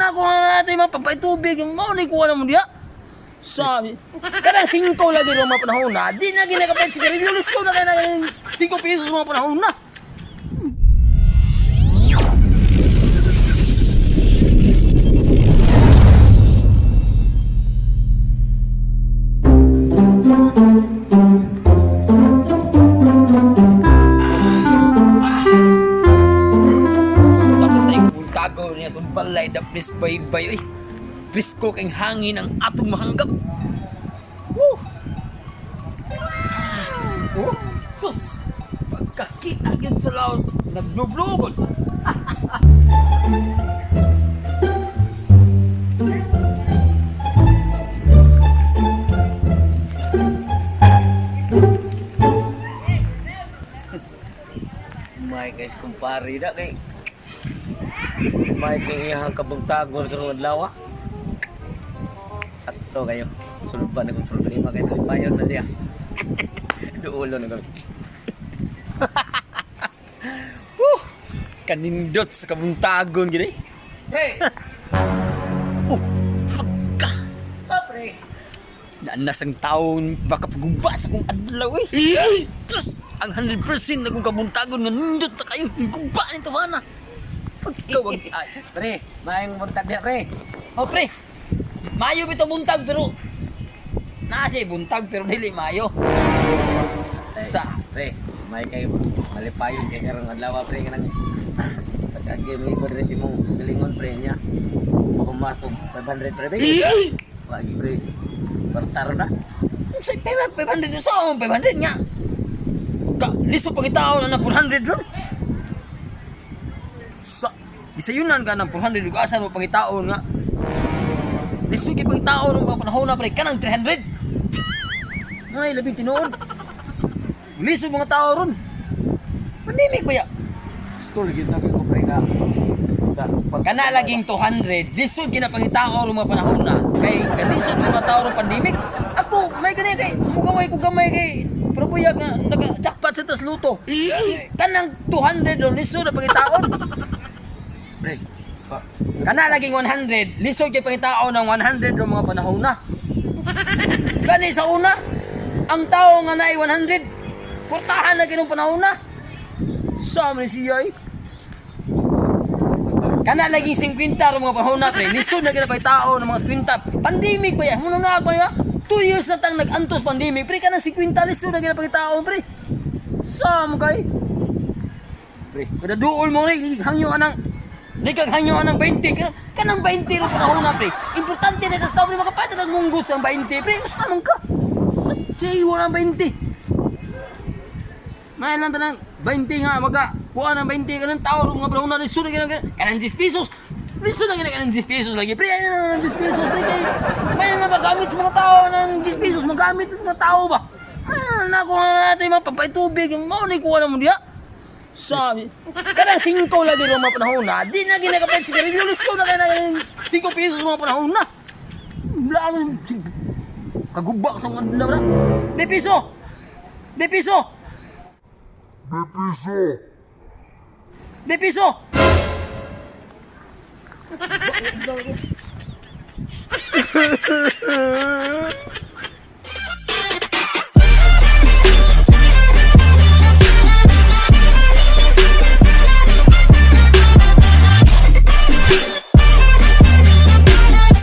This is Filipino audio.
na ko na natin mapapaitubig. Maunay kuha na mo diya. Sabi. Kada 5 lagi ng mga panahon na. Di na ginagapit sigarilyo. Lusko na kaya na 5 pesos mga panahon na. Kago niya itong balay da please bay-bay. Pisko kang hangin ang atong mahanggap. Woo! Oh, sus! Pagkakita yun sa laon, naglublugod. My guys, kumpare na kay may kang iyahang kabungtagon karong adlaw. Sakto kayo. Sulban na kong problema kay nalipayon na siya. Duulo na kami. Kanindot sa kabungtagon gini. Pre! Pagka! Pre! Naanas ang taon baka pagumba sa kong adlaw eh. Plus, ang 100% na kong kabungtagon nga nindot na kayo. Gumba nito mana. Pagkawag ay. Pre, maayong buntag niya, pre. Oh, pre. Mayo bitaw buntag pero nasi buntag pero dili mayo. Sa, Pre, may kayo malipayon kay karong adlaw, pre, kanang pagka-game ni Padre Simong galingon, pre niya. Makumatog 500, pre. Wagi, pre. Bartaro na. Say 500 sa 500 nga. Ka, liso pangitao na 400 ron. Gisayunan ka ng 400 lugasan mo pangitaon nga. Lisugi pangitaon ng mga panahon na pre kanang 300. Ay, labing tinuod. Liso mga tao ron. Pandemic ba ya? Store gyud na ko, pre, ka. Kana laging 200. Lisod kina pangitaon ng mga panahon na. Kay lisod mga tao ron pandemic. Ako may gani kay mugamay ko gamay kay probuyag na naka-jackpot sa tas luto. Kanang 200 ron lisod na pangitaon. Pre, kana laging 100, lisod kay pangitao ng 100 ng mga panahon na. Gani sa una, ang tao nga naay 100, portahan na kinong panahon na. Sa man siya eh. Kana laging 50 ng mga panahon na, pre. Lisod na kinapay tao ng mga 50. Pandemic ba yan? Muna na ba yan? 2 years na tang nag-antos pandemic, pre. Kana 50 lisod na kinapay tao, pre. Sa mo kay? Pre, kada duol mo rin, hangyo ka ng hangyo ka ng 20. Kanang 20 rin panahon na, pre. Importante na sa tao, pre. Makapatid ang munggos ng 20, pre. Masa man ka? Siya iwan ng 20. May lang tanang 20 nga, maga. Kuha ng 20 ka ng tao, mga panahon na, lisod na kanang 10 pesos. Lisod na kanang 10 pesos lagi, pre. Ano ng 10 pesos, pre? May mga magamit sa mga tao ng 10 pesos, magamit sa mga tao ba? Ano, nakuha na natin mapapaitubig. Maunay kuha na mo diya. Sabi, kada 5 lagi ng mga panahon na, di na ginagapit sigarilyo, lusko na kaya na 5 pesos mga panahon na. Blangan, kagubak sa mga adlaw na. Bepiso! Bepiso! Bepiso! Bepiso!